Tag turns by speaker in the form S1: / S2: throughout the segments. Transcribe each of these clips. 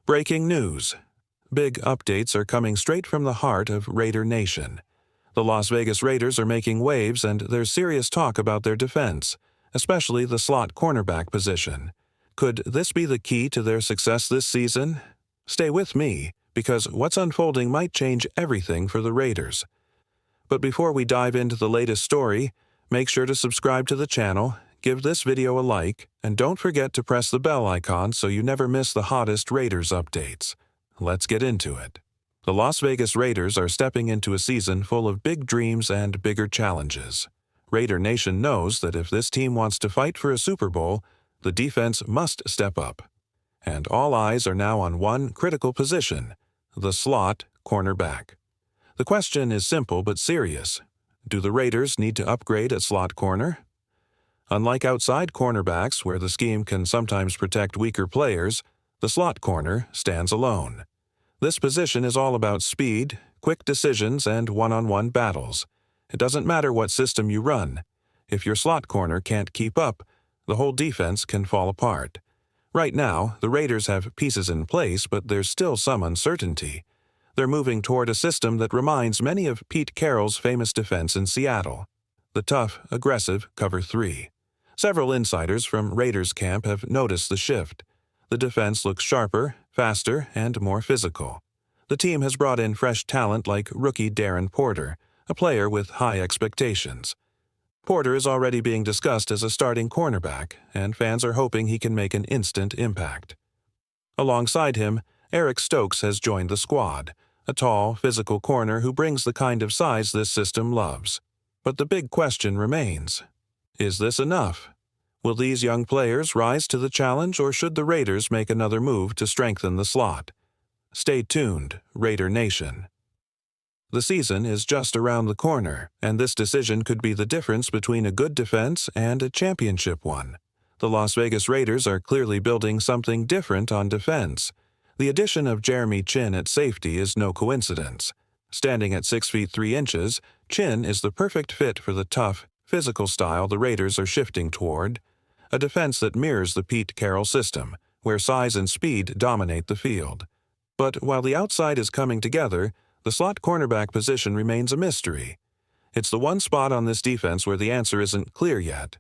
S1: Breaking news. Big updates are coming straight from the heart of Raider Nation. The Las Vegas Raiders are making waves, and there's serious talk about their defense, especially the slot cornerback position. Could this be the key to their success this season? Stay with me, because what's unfolding might change everything for the Raiders. But before we dive into the latest story, make sure to subscribe to the channel, give this video a like, and don't forget to press the bell icon so you never miss the hottest Raiders updates. Let's get into it. The Las Vegas Raiders are stepping into a season full of big dreams and bigger challenges. Raider Nation knows that if this team wants to fight for a Super Bowl, the defense must step up. And all eyes are now on one critical position, the slot cornerback. The question is simple but serious. Do the Raiders need to upgrade at slot corner? Unlike outside cornerbacks, where the scheme can sometimes protect weaker players, the slot corner stands alone. This position is all about speed, quick decisions, and one-on-one battles. It doesn't matter what system you run. If your slot corner can't keep up, the whole defense can fall apart. Right now, the Raiders have pieces in place, but there's still some uncertainty. They're moving toward a system that reminds many of Pete Carroll's famous defense in Seattle, the tough, aggressive cover three. Several insiders from Raiders camp have noticed the shift. The defense looks sharper, faster, and more physical. The team has brought in fresh talent like rookie Darren Porter, a player with high expectations. Porter is already being discussed as a starting cornerback, and fans are hoping he can make an instant impact. Alongside him, Eric Stokes has joined the squad, a tall, physical corner who brings the kind of size this system loves. But the big question remains. Is this enough? Will these young players rise to the challenge, or should the Raiders make another move to strengthen the slot? Stay tuned, Raider Nation. The season is just around the corner, and this decision could be the difference between a good defense and a championship one. The Las Vegas Raiders are clearly building something different on defense. The addition of Jeremy Chinn at safety is no coincidence. Standing at 6 feet 3 inches, Chinn is the perfect fit for the tough, physical style the Raiders are shifting toward, a defense that mirrors the Pete Carroll system, where size and speed dominate the field. But while the outside is coming together, the slot cornerback position remains a mystery. It's the one spot on this defense where the answer isn't clear yet.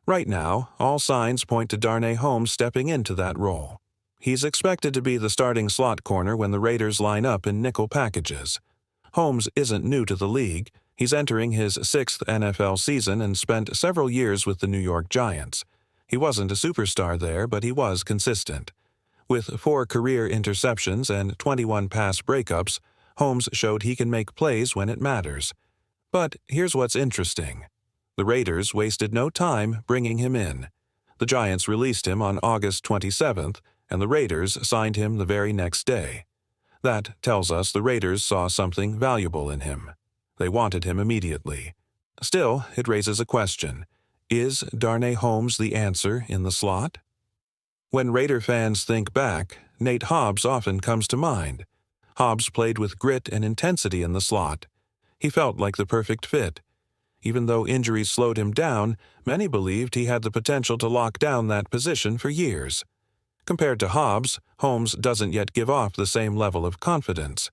S1: Right now, all signs point to Darnay Holmes stepping into that role. He's expected to be the starting slot corner when the Raiders line up in nickel packages. Holmes isn't new to the league. He's entering his 6th NFL season and spent several years with the New York Giants. He wasn't a superstar there, but he was consistent. With 4 career interceptions and 21 pass breakups, Holmes showed he can make plays when it matters. But here's what's interesting. The Raiders wasted no time bringing him in. The Giants released him on August 27th, and the Raiders signed him the very next day. That tells us the Raiders saw something valuable in him. They wanted him immediately. Still, it raises a question. Is Darnay Holmes the answer in the slot? When Raider fans think back, Nate Hobbs often comes to mind. Hobbs played with grit and intensity in the slot. He felt like the perfect fit. Even though injuries slowed him down, many believed he had the potential to lock down that position for years. Compared to Hobbs, Holmes doesn't yet give off the same level of confidence.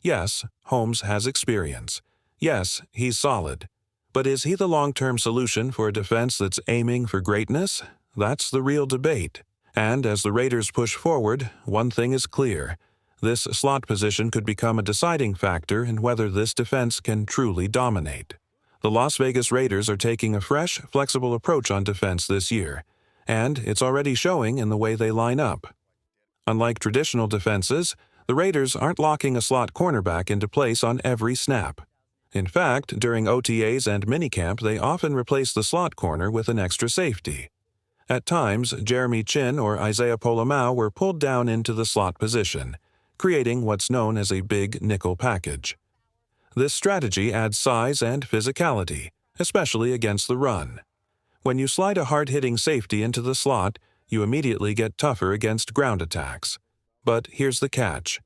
S1: Yes, Holmes has experience. Yes, he's solid. But is he the long-term solution for a defense that's aiming for greatness? That's the real debate. And as the Raiders push forward, one thing is clear. This slot position could become a deciding factor in whether this defense can truly dominate. The Las Vegas Raiders are taking a fresh, flexible approach on defense this year, and it's already showing in the way they line up. Unlike traditional defenses, the Raiders aren't locking a slot cornerback into place on every snap. In fact, during OTAs and minicamp, they often replace the slot corner with an extra safety. At times, Jeremy Chinn or Isaiah Pola-Mao were pulled down into the slot position, creating what's known as a big nickel package. This strategy adds size and physicality, especially against the run. When you slide a hard-hitting safety into the slot, you immediately get tougher against ground attacks. But here's the catch.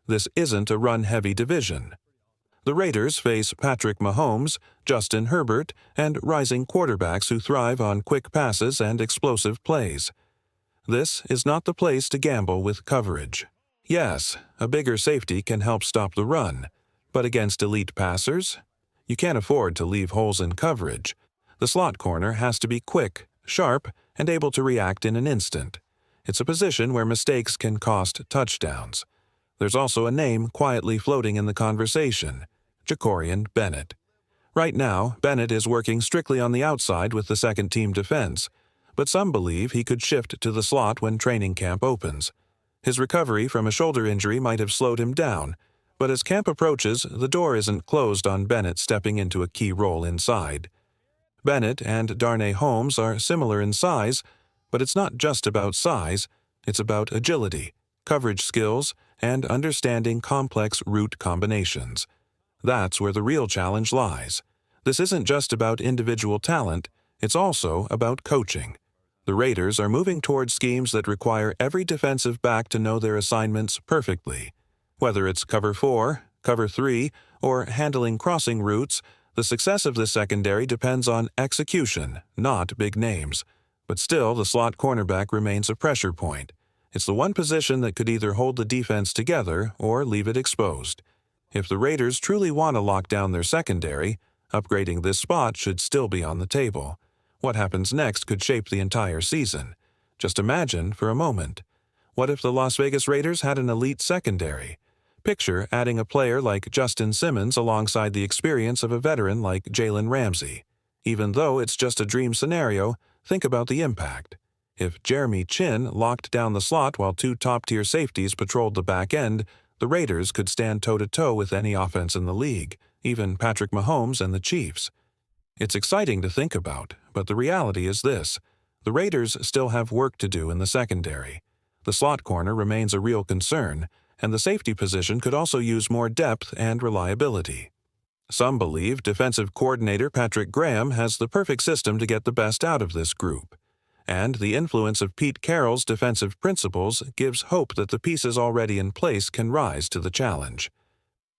S1: This isn't a run-heavy division. The Raiders face Patrick Mahomes, Justin Herbert, and rising quarterbacks who thrive on quick passes and explosive plays. This is not the place to gamble with coverage. Yes, a bigger safety can help stop the run, but against elite passers, you can't afford to leave holes in coverage. The slot corner has to be quick, sharp, and able to react in an instant. It's a position where mistakes can cost touchdowns. There's also a name quietly floating in the conversation: Jakoran Bennett. Right now, Bennett is working strictly on the outside with the second-team defense, but some believe he could shift to the slot when training camp opens. His recovery from a shoulder injury might have slowed him down, but as camp approaches, the door isn't closed on Bennett stepping into a key role inside. Bennett and Darnay Holmes are similar in size, but it's not just about size, it's about agility, coverage skills, and understanding complex route combinations. That's where the real challenge lies. This isn't just about individual talent, it's also about coaching. The Raiders are moving towards schemes that require every defensive back to know their assignments perfectly. Whether it's cover 4, cover 3, or handling crossing routes, the success of the secondary depends on execution, not big names. But still, the slot cornerback remains a pressure point. It's the one position that could either hold the defense together or leave it exposed. If the Raiders truly want to lock down their secondary, upgrading this spot should still be on the table. What happens next could shape the entire season. Just imagine for a moment. What if the Las Vegas Raiders had an elite secondary? Picture adding a player like Justin Simmons alongside the experience of a veteran like Jalen Ramsey. Even though it's just a dream scenario, think about the impact. If Jeremy Chin locked down the slot while two top-tier safeties patrolled the back end, the Raiders could stand toe-to-toe with any offense in the league, even Patrick Mahomes and the Chiefs. It's exciting to think about, but the reality is this: the Raiders still have work to do in the secondary. The slot corner remains a real concern, and the safety position could also use more depth and reliability. Some believe defensive coordinator Patrick Graham has the perfect system to get the best out of this group. And the influence of Pete Carroll's defensive principles gives hope that the pieces already in place can rise to the challenge.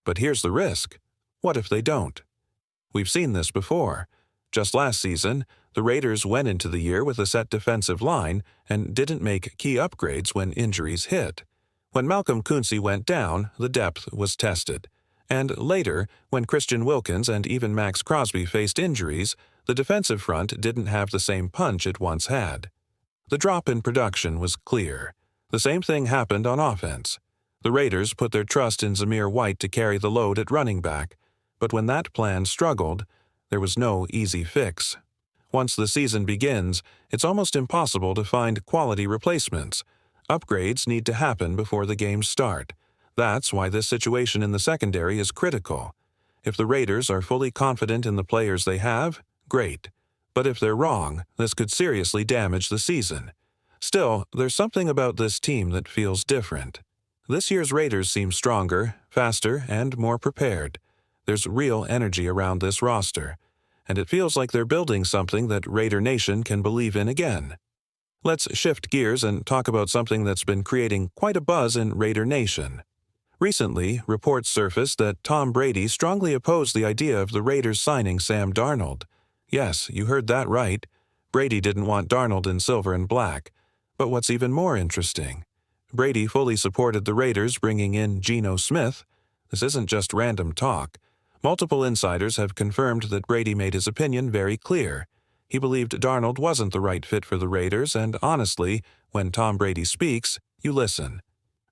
S1: But here's the risk. What if they don't? We've seen this before. Just last season, the Raiders went into the year with a set defensive line and didn't make key upgrades when injuries hit. When Malcolm Kuntz went down, the depth was tested. And later, when Christian Wilkins and even Max Crosby faced injuries, the defensive front didn't have the same punch it once had. The drop in production was clear. The same thing happened on offense. The Raiders put their trust in Zamir White to carry the load at running back, but when that plan struggled, there was no easy fix. Once the season begins, it's almost impossible to find quality replacements. Upgrades need to happen before the games start. That's why this situation in the secondary is critical. If the Raiders are fully confident in the players they have, great. But if they're wrong, this could seriously damage the season. Still, there's something about this team that feels different. This year's Raiders seem stronger, faster, and more prepared. There's real energy around this roster, and it feels like they're building something that Raider Nation can believe in again. Let's shift gears and talk about something that's been creating quite a buzz in Raider Nation. Recently, reports surfaced that Tom Brady strongly opposed the idea of the Raiders signing Sam Darnold. Yes, you heard that right. Brady didn't want Darnold in silver and black. But what's even more interesting? Brady fully supported the Raiders bringing in Geno Smith. This isn't just random talk. Multiple insiders have confirmed that Brady made his opinion very clear. He believed Darnold wasn't the right fit for the Raiders, and honestly, when Tom Brady speaks, you listen.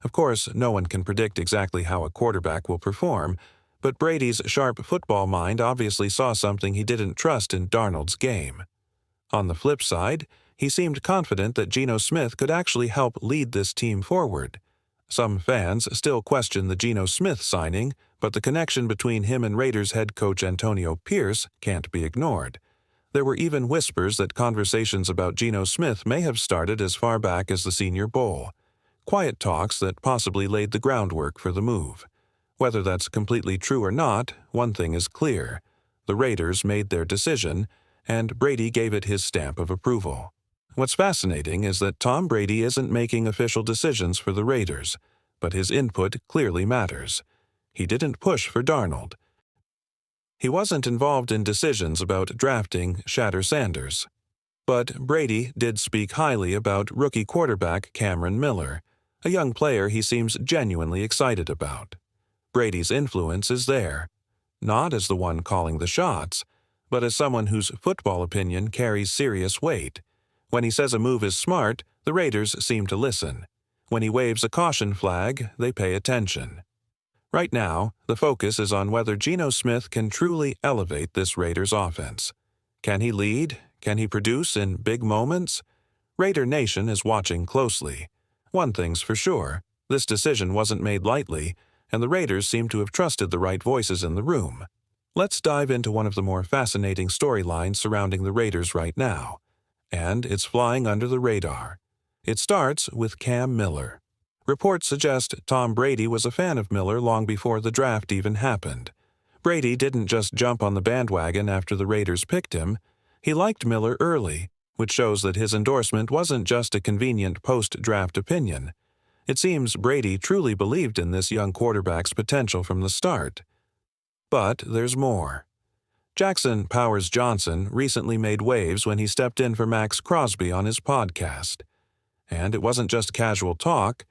S1: Of course, no one can predict exactly how a quarterback will perform, but Brady's sharp football mind obviously saw something he didn't trust in Darnold's game. On the flip side, he seemed confident that Geno Smith could actually help lead this team forward. Some fans still question the Geno Smith signing, but the connection between him and Raiders head coach Antonio Pierce can't be ignored. There were even whispers that conversations about Geno Smith may have started as far back as the Senior Bowl. Quiet talks that possibly laid the groundwork for the move. Whether that's completely true or not, one thing is clear. The Raiders made their decision, and Brady gave it his stamp of approval. What's fascinating is that Tom Brady isn't making official decisions for the Raiders, but his input clearly matters. He didn't push for Darnold. He wasn't involved in decisions about drafting Shatter Sanders. But Brady did speak highly about rookie quarterback Cameron Miller. a young player he seems genuinely excited about. Brady's influence is there, not as the one calling the shots, but as someone whose football opinion carries serious weight. When he says a move is smart, the Raiders seem to listen. When he waves a caution flag, they pay attention. Right now, the focus is on whether Geno Smith can truly elevate this Raiders offense. Can he lead? Can he produce in big moments? Raider Nation is watching closely. One thing's for sure, this decision wasn't made lightly, and the Raiders seem to have trusted the right voices in the room. Let's dive into one of the more fascinating storylines surrounding the Raiders right now. And it's flying under the radar. It starts with Cam Miller. Reports suggest Tom Brady was a fan of Miller long before the draft even happened. Brady didn't just jump on the bandwagon after the Raiders picked him. He liked Miller early, which shows that his endorsement wasn't just a convenient post-draft opinion. It seems Brady truly believed in this young quarterback's potential from the start. But there's more. Jackson Powers Johnson recently made waves when he stepped in for Max Crosby on his podcast. And it wasn't just casual talk.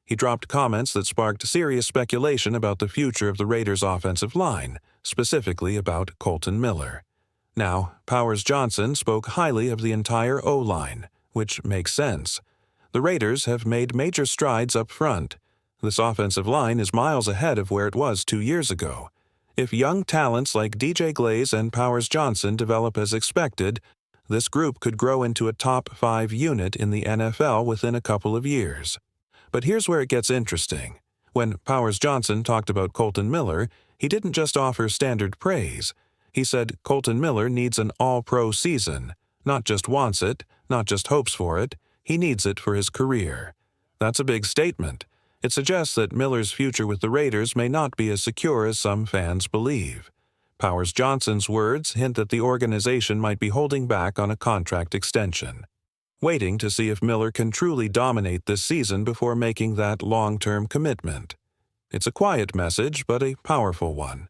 S1: He dropped comments that sparked serious speculation about the future of the Raiders' offensive line, specifically about Colton Miller. Now, Powers Johnson spoke highly of the entire O-line, which makes sense. The Raiders have made major strides up front. This offensive line is miles ahead of where it was 2 years ago. If young talents like DJ Glaze and Powers Johnson develop as expected, this group could grow into a top 5 unit in the NFL within a couple of years. But here's where it gets interesting. When Powers Johnson talked about Colton Miller, he didn't just offer standard praise. He said Colton Miller needs an all-pro season, not just wants it, not just hopes for it, he needs it for his career. That's a big statement. It suggests that Miller's future with the Raiders may not be as secure as some fans believe. Powers Johnson's words hint that the organization might be holding back on a contract extension, waiting to see if Miller can truly dominate this season before making that long-term commitment. It's a quiet message, but a powerful one.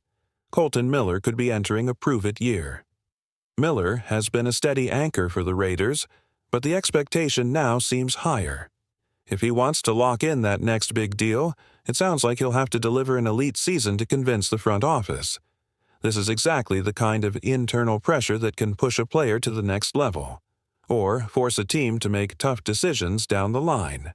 S1: Colton Miller could be entering a prove-it year. Miller has been a steady anchor for the Raiders, but the expectation now seems higher. If he wants to lock in that next big deal, it sounds like he'll have to deliver an elite season to convince the front office. This is exactly the kind of internal pressure that can push a player to the next level, or force a team to make tough decisions down the line.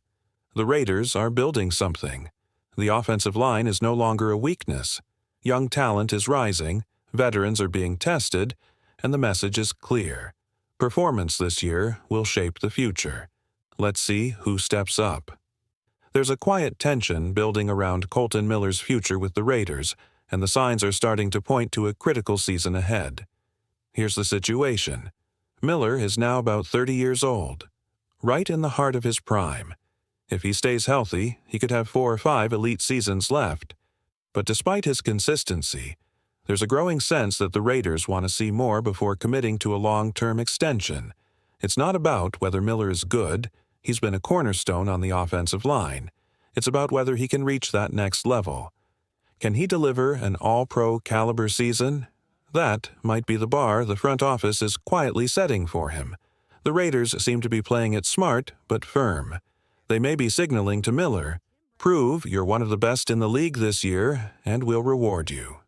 S1: The Raiders are building something. The offensive line is no longer a weakness. Young talent is rising, veterans are being tested, and the message is clear. Performance this year will shape the future. Let's see who steps up. There's a quiet tension building around Colton Miller's future with the Raiders, and the signs are starting to point to a critical season ahead. Here's the situation. Miller is now about 30 years old, right in the heart of his prime. If he stays healthy, he could have 4 or 5 elite seasons left. But despite his consistency, there's a growing sense that the Raiders want to see more before committing to a long-term extension. It's not about whether Miller is good. He's been a cornerstone on the offensive line. It's about whether he can reach that next level. Can he deliver an all-pro caliber season? That might be the bar the front office is quietly setting for him. The Raiders seem to be playing it smart but firm. They may be signaling to Miller, "Prove you're one of the best in the league this year, and we'll reward you."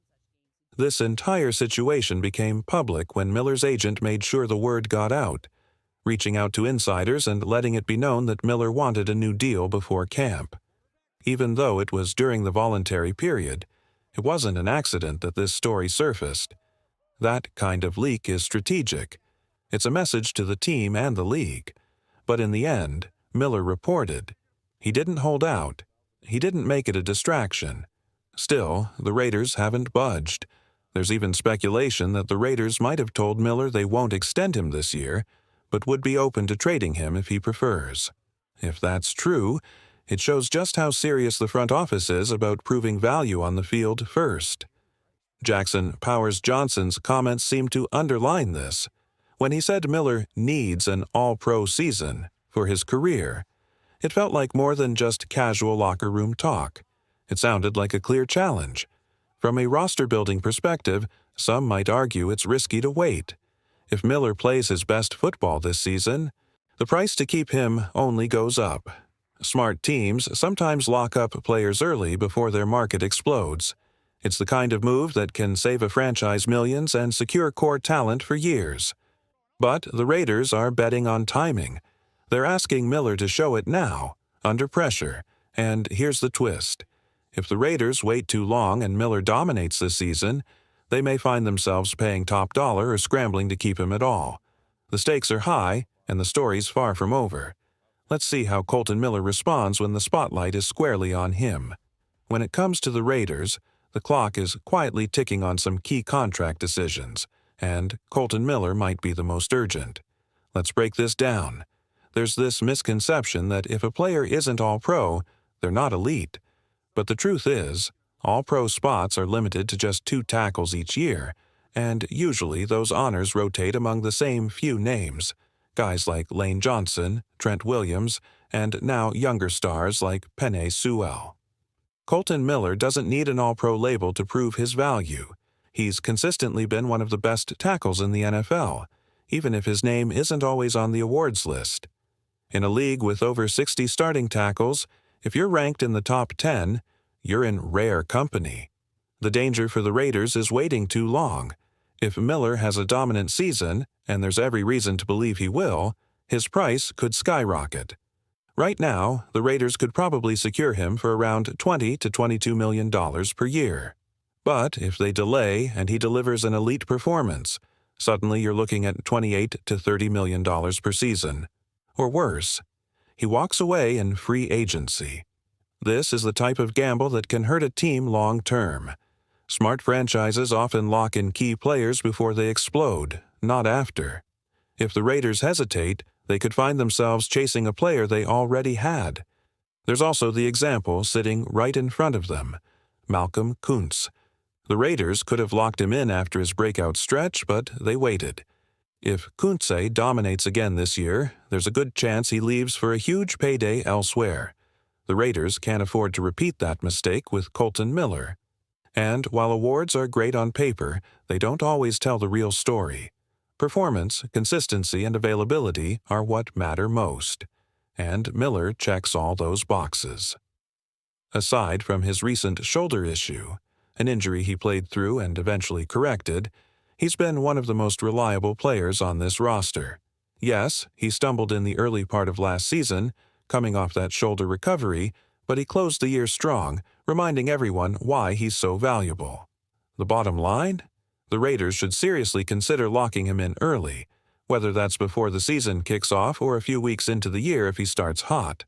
S1: This entire situation became public when Miller's agent made sure the word got out, reaching out to insiders and letting it be known that Miller wanted a new deal before camp. Even though it was during the voluntary period, it wasn't an accident that this story surfaced. That kind of leak is strategic. It's a message to the team and the league. But in the end, Miller reported. He didn't hold out. He didn't make it a distraction. Still, the Raiders haven't budged. There's even speculation that the Raiders might have told Miller they won't extend him this year, but would be open to trading him if he prefers. If that's true, it shows just how serious the front office is about proving value on the field first. Jackson Powers Johnson's comments seem to underline this. When he said Miller needs an all-pro season for his career, it felt like more than just casual locker room talk. It sounded like a clear challenge. From a roster-building perspective, some might argue it's risky to wait. If Miller plays his best football this season, the price to keep him only goes up. Smart teams sometimes lock up players early before their market explodes. It's the kind of move that can save a franchise millions and secure core talent for years. But the Raiders are betting on timing. They're asking Miller to show it now, under pressure. And here's the twist. If the Raiders wait too long and Miller dominates this season, they may find themselves paying top dollar or scrambling to keep him at all. The stakes are high, and the story's far from over. Let's see how Colton Miller responds when the spotlight is squarely on him. When it comes to the Raiders, the clock is quietly ticking on some key contract decisions, and Colton Miller might be the most urgent. Let's break this down. There's this misconception that if a player isn't all-pro, they're not elite. But the truth is, all-pro spots are limited to just 2 tackles each year, and usually those honors rotate among the same few names. Guys like Lane Johnson, Trent Williams, and now younger stars like Penei Sewell. Colton Miller doesn't need an All-Pro label to prove his value. He's consistently been one of the best tackles in the NFL, even if his name isn't always on the awards list. In a league with over 60 starting tackles, if you're ranked in the top 10, you're in rare company. The danger for the Raiders is waiting too long. If Miller has a dominant season, and there's every reason to believe he will, his price could skyrocket. Right now, the Raiders could probably secure him for around $20 to $22 million per year. But if they delay and he delivers an elite performance, suddenly you're looking at $28 to $30 million per season. Or worse, he walks away in free agency. This is the type of gamble that can hurt a team long-term. Smart franchises often lock in key players before they explode, not after. If the Raiders hesitate, they could find themselves chasing a player they already had. There's also the example sitting right in front of them, Malcolm Kuntz. The Raiders could have locked him in after his breakout stretch, but they waited. If Kuntz dominates again this year, there's a good chance he leaves for a huge payday elsewhere. The Raiders can't afford to repeat that mistake with Colton Miller. And while awards are great on paper, they don't always tell the real story. Performance, consistency, and availability are what matter most. And Miller checks all those boxes. Aside from his recent shoulder issue, an injury he played through and eventually corrected, he's been one of the most reliable players on this roster. Yes, he stumbled in the early part of last season, coming off that shoulder recovery, but he closed the year strong, reminding everyone why he's so valuable. The bottom line? The Raiders should seriously consider locking him in early, whether that's before the season kicks off or a few weeks into the year if he starts hot.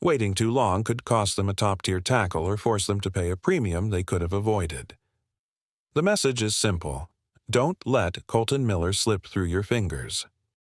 S1: Waiting too long could cost them a top-tier tackle or force them to pay a premium they could have avoided. The message is simple. Don't let Colton Miller slip through your fingers.